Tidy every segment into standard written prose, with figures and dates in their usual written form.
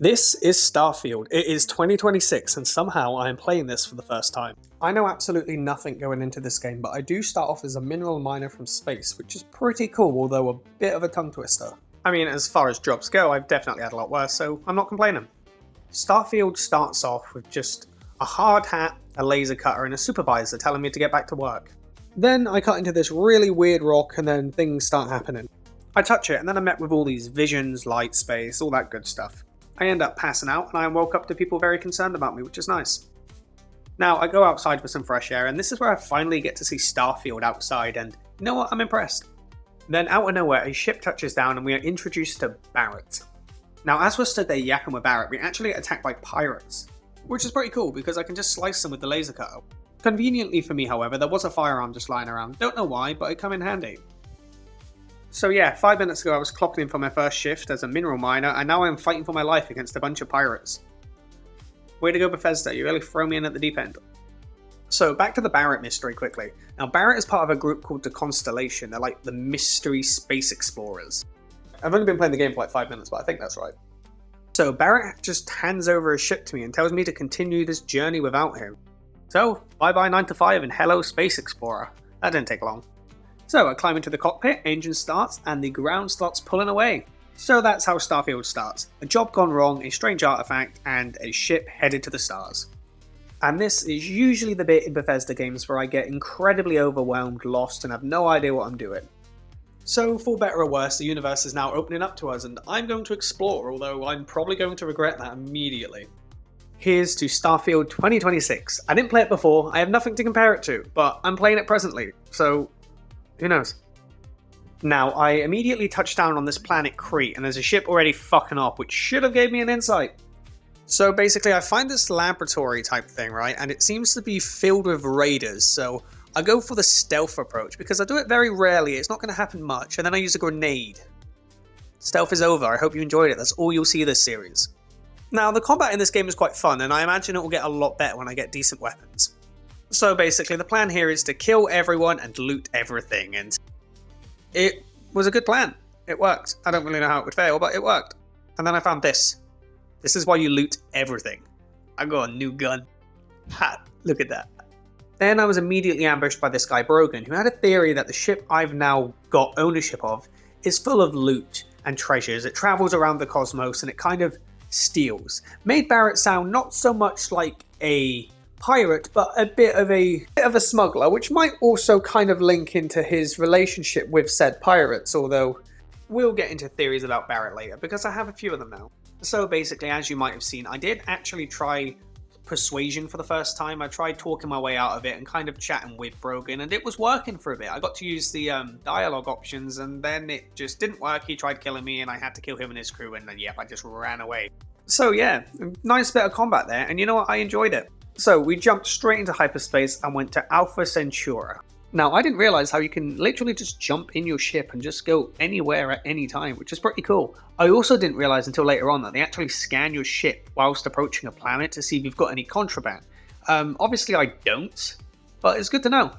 This is Starfield. It is 2026 and somehow I am playing this for the first time. I know absolutely nothing going into this game, but I do start off as a mineral miner from space, which is pretty cool, although a bit of a tongue twister. I mean, as far as jobs go, I've definitely had a lot worse, so I'm not complaining. Starfield starts off with just a hard hat, a laser cutter, and a supervisor telling me to get back to work. Then I cut into this really weird rock and then things start happening. I touch it and then I'm met with all these visions, light space, all that good stuff. I end up passing out and I woke up to people very concerned about me, which is nice. Now I go outside for some fresh air and this is where I finally get to see Starfield outside and you know what, I'm impressed. Then out of nowhere a ship touches down and we are introduced to Barrett. Now as we're stood there yapping with Barrett, we actually get attacked by pirates, which is pretty cool because I can just slice them with the laser cutter. Conveniently for me however, there was a firearm just lying around, don't know why, but it come in handy. So yeah, 5 minutes ago I was clocking in for my first shift as a mineral miner, and now I'm fighting for my life against a bunch of pirates. Way to go Bethesda, you really throw me in at the deep end. So back to the Barrett mystery quickly. Now Barrett is part of a group called the Constellation, they're like the mystery space explorers. I've only been playing the game for like 5 minutes, but I think that's right. So Barrett just hands over a ship to me and tells me to continue this journey without him. So bye bye 9 to 5 and hello Space Explorer. That didn't take long. So I climb into the cockpit, engine starts, and the ground starts pulling away. So that's how Starfield starts. A job gone wrong, a strange artifact, and a ship headed to the stars. And this is usually the bit in Bethesda games where I get incredibly overwhelmed, lost, and have no idea what I'm doing. So for better or worse, the universe is now opening up to us, and I'm going to explore, although I'm probably going to regret that immediately. Here's to Starfield 2026. I didn't play it before, I have nothing to compare it to, but I'm playing it presently, so who knows? Now, I immediately touch down on this planet Crete, and there's a ship already fucking up, which should have gave me an insight. So basically, I find this laboratory type thing, right, and it seems to be filled with raiders, so I go for the stealth approach, because I do it very rarely, it's not going to happen much, and then I use a grenade. Stealth is over, I hope you enjoyed it, that's all you'll see this series. Now, the combat in this game is quite fun, and I imagine it will get a lot better when I get decent weapons. So basically the plan here is to kill everyone and loot everything, and it was a good plan. It worked. I don't really know how it would fail, but it worked. And then I found this. This is why you loot everything. I got a new gun. Ha, look at that. Then I was immediately ambushed by this guy Brogan, who had a theory that the ship I've now got ownership of is full of loot and treasures. It travels around the cosmos and it kind of steals. Made Barrett sound not so much like a pirate, but a bit of a smuggler, which might also kind of link into his relationship with said pirates, although we'll get into theories about Barrett later, because I have a few of them now. So basically, as you might have seen, I did actually try persuasion for the first time. I tried talking my way out of it and kind of chatting with Brogan, and it was working for a bit. I got to use the dialogue options, and then it just didn't work. He tried killing me, and I had to kill him and his crew, and then yep, I just ran away. So yeah, nice bit of combat there, and you know what, I enjoyed it. So we jumped straight into hyperspace and went to Alpha Centauri. Now I didn't realize how you can literally just jump in your ship and just go anywhere at any time, which is pretty cool. I also didn't realize until later on that they actually scan your ship whilst approaching a planet to see if you've got any contraband. Obviously I don't, but it's good to know.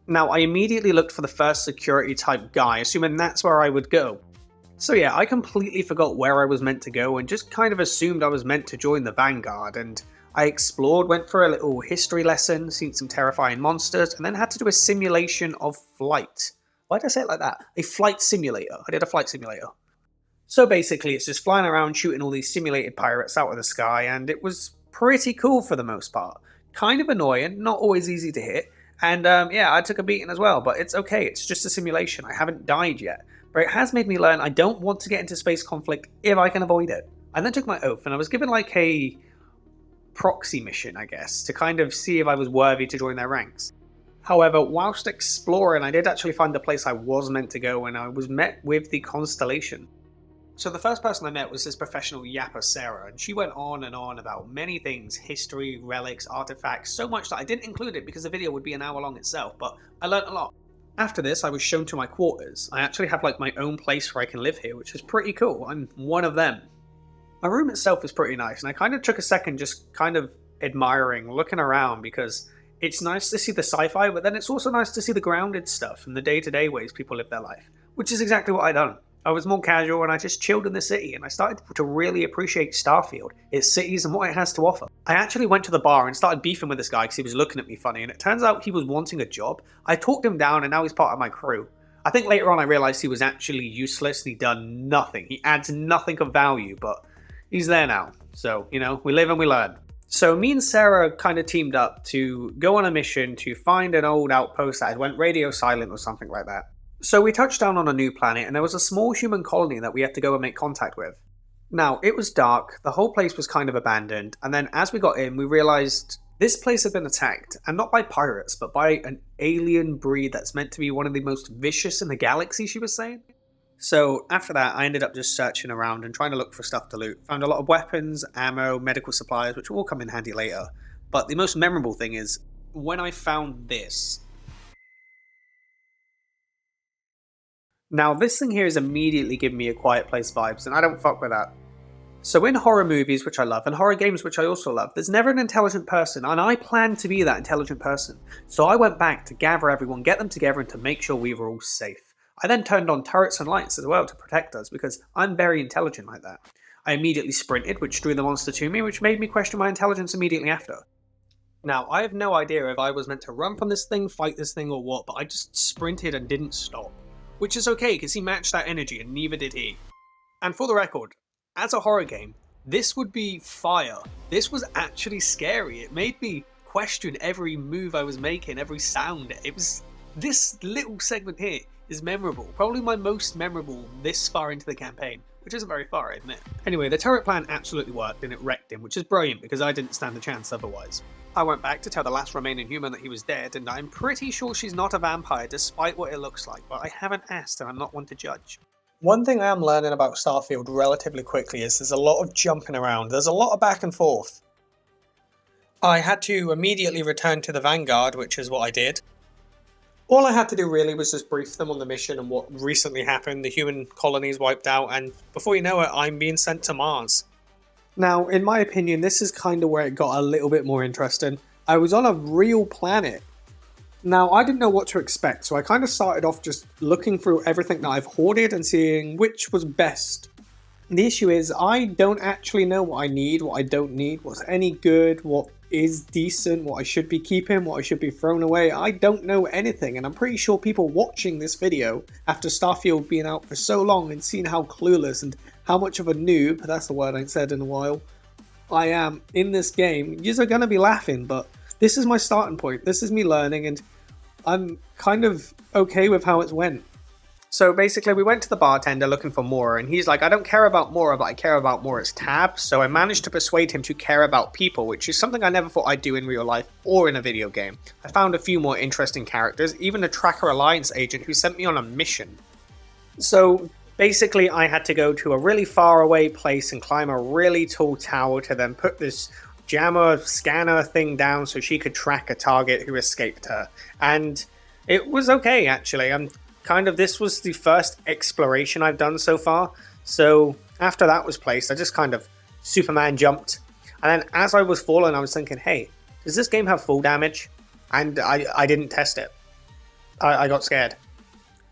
Now I immediately looked for the first security type guy, assuming that's where I would go. So yeah, I completely forgot where I was meant to go and just kind of assumed I was meant to join the Vanguard, and I explored, went for a little history lesson, seen some terrifying monsters, and then had to do a simulation of flight. Why did I say it like that? A flight simulator. I did a flight simulator. So basically it's just flying around shooting all these simulated pirates out of the sky, and it was pretty cool for the most part. Kind of annoying, not always easy to hit, and yeah, I took a beating as well, but it's okay, it's just a simulation, I haven't died yet. But it has made me learn I don't want to get into space conflict if I can avoid it. I then took my oath and I was given like a proxy mission, I guess, to kind of see if I was worthy to join their ranks. However, whilst exploring, I did actually find the place I was meant to go, and I was met with the Constellation. So the first person I met was this professional yapper Sarah, and she went on and on about many things, history, relics, artifacts, so much that I didn't include it because the video would be an hour long itself, but I learned a lot. After this, I was shown to my quarters. I actually have like my own place where I can live here, which is pretty cool. I'm one of them. My room itself is pretty nice, and I kind of took a second just kind of admiring, looking around, because it's nice to see the sci-fi, but then it's also nice to see the grounded stuff and the day-to-day ways people live their life, which is exactly what I done. I was more casual and I just chilled in the city, and I started to really appreciate Starfield, its cities and what it has to offer. I actually went to the bar and started beefing with this guy because he was looking at me funny, and it turns out he was wanting a job. I talked him down and now he's part of my crew. I think later on I realised he was actually useless and he'd done nothing. He adds nothing of value, but he's there now. So, we live and we learn. So me and Sarah kind of teamed up to go on a mission to find an old outpost that had went radio silent or something like that. So we touched down on a new planet and there was a small human colony that we had to go and make contact with. Now, it was dark, the whole place was kind of abandoned, and then as we got in, we realised this place had been attacked, and not by pirates, but by an alien breed that's meant to be one of the most vicious in the galaxy, she was saying. So after that, I ended up just searching around and trying to look for stuff to loot. Found a lot of weapons, ammo, medical supplies, which will all come in handy later. But the most memorable thing is when I found this. Now, this thing here is immediately giving me a Quiet Place vibes, and I don't fuck with that. So in horror movies, which I love, and horror games, which I also love, there's never an intelligent person, and I planned to be that intelligent person. So I went back to gather everyone, get them together, and to make sure we were all safe. I then turned on turrets and lights as well to protect us, because I'm very intelligent like that. I immediately sprinted, which drew the monster to me, which made me question my intelligence immediately after. Now, I have no idea if I was meant to run from this thing, fight this thing, or what, but I just sprinted and didn't stop. Which is okay, because he matched that energy, and neither did he. And for the record, as a horror game, this would be fire. This was actually scary. It made me question every move I was making, every sound. This little segment here is memorable. Probably my most memorable this far into the campaign, which isn't very far, I admit. Anyway, the turret plan absolutely worked, and it wrecked him, which is brilliant because I didn't stand a chance otherwise. I went back to tell the last remaining human that he was dead, and I'm pretty sure she's not a vampire despite what it looks like, but I haven't asked and I'm not one to judge. One thing I am learning about Starfield relatively quickly is there's a lot of jumping around, there's a lot of back and forth. I had to immediately return to the Vanguard, which is what I did. All I had to do really was just brief them on the mission and what recently happened. The human colonies wiped out, and before you know it, I'm being sent to Mars. Now, in my opinion, this is kind of where it got a little bit more interesting. I was on a real planet. Now, I didn't know what to expect, so I kind of started off just looking through everything that I've hoarded and seeing which was best. The issue is, I don't actually know what I need, what I don't need, what's any good, what is decent, what I should be keeping, what I should be throwing away. I don't know anything, and I'm pretty sure people watching this video, after Starfield being out for so long and seeing how clueless and how much of a noob, that's a word I ain't said in a while, I am in this game, you're gonna be laughing, but this is my starting point. This is me learning, and I'm kind of okay with how it's went. So basically, we went to the bartender looking for Mora, and he's like, I don't care about Mora, but I care about Mora's tab. So I managed to persuade him to care about people, which is something I never thought I'd do in real life or in a video game. I found a few more interesting characters, even a Tracker Alliance agent who sent me on a mission. So basically, I had to go to a really far away place and climb a really tall tower to then put this jammer scanner thing down so she could track a target who escaped her. And it was okay, actually. This was the first exploration I've done so far. So after that was placed, I just kind of Superman jumped. And then as I was falling, I was thinking, hey, does this game have full damage? And I didn't test it. I got scared.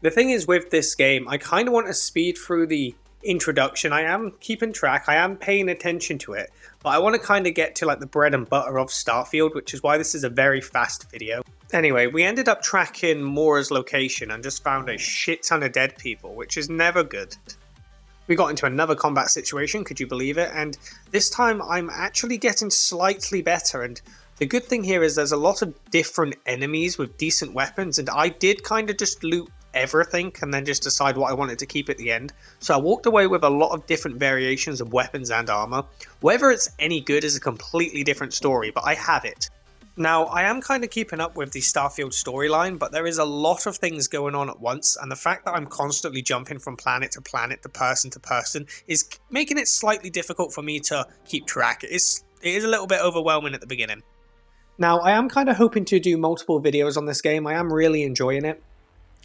The thing is with this game, I kind of want to speed through the introduction. I am keeping track, I am paying attention to it, but I want to kind of get to like the bread and butter of Starfield, which is why this is a very fast video. Anyway, we ended up tracking Mora's location and just found a shit ton of dead people, which is never good. We got into another combat situation, could you believe it? And this time I'm actually getting slightly better, and the good thing here is there's a lot of different enemies with decent weapons, and I did kind of just loot everything and then just decide what I wanted to keep at the end. So I walked away with a lot of different variations of weapons and armor. Whether it's any good is a completely different story, but I have it. Now, I am kind of keeping up with the Starfield storyline, but there is a lot of things going on at once, and the fact that I'm constantly jumping from planet to person to person is making it slightly difficult for me to keep track. It is a little bit overwhelming at the beginning. Now, I am kind of hoping to do multiple videos on this game. I am really enjoying it.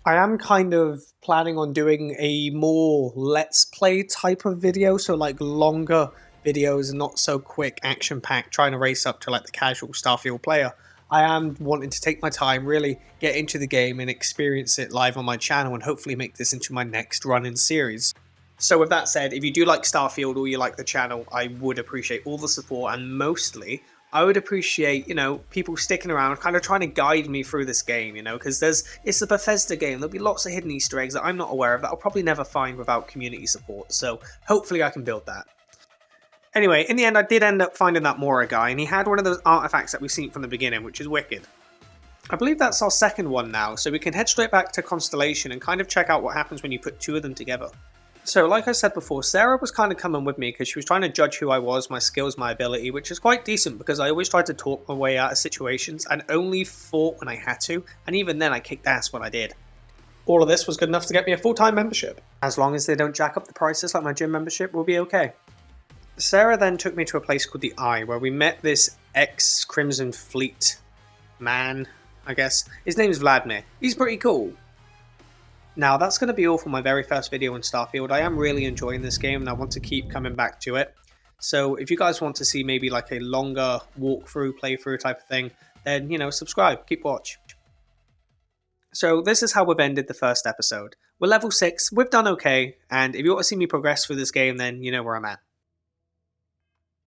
I am kind of planning on doing a more let's play type of video, so like longer videos, not so quick, action-packed, trying to race up to like the casual Starfield player. I am wanting to take my time, really get into the game and experience it live on my channel and hopefully make this into my next run-in series. So with that said, if you do like Starfield or you like the channel, I would appreciate all the support, and mostly I would appreciate, people sticking around, kind of trying to guide me through this game, because it's a Bethesda game. There'll be lots of hidden Easter eggs that I'm not aware of that I'll probably never find without community support, so hopefully I can build that. Anyway, in the end, I did end up finding that Mora guy, and he had one of those artifacts that we've seen from the beginning, which is wicked. I believe that's our second one now, so we can head straight back to Constellation and kind of check out what happens when you put two of them together. So, like I said before, Sarah was kind of coming with me because she was trying to judge who I was, my skills, my ability, which is quite decent because I always tried to talk my way out of situations and only fought when I had to, and even then I kicked ass when I did. All of this was good enough to get me a full-time membership. As long as they don't jack up the prices like my gym membership, we'll be okay. Sarah then took me to a place called the Eye, where we met this ex-Crimson Fleet man, I guess. His name's Vladimir. He's pretty cool. Now, that's going to be all for my very first video in Starfield. I am really enjoying this game and I want to keep coming back to it. So if you guys want to see maybe like a longer walkthrough, playthrough type of thing, then, subscribe, keep watch. So this is how we've ended the first episode. We're level 6, we've done okay, and if you want to see me progress through this game, then you know where I'm at.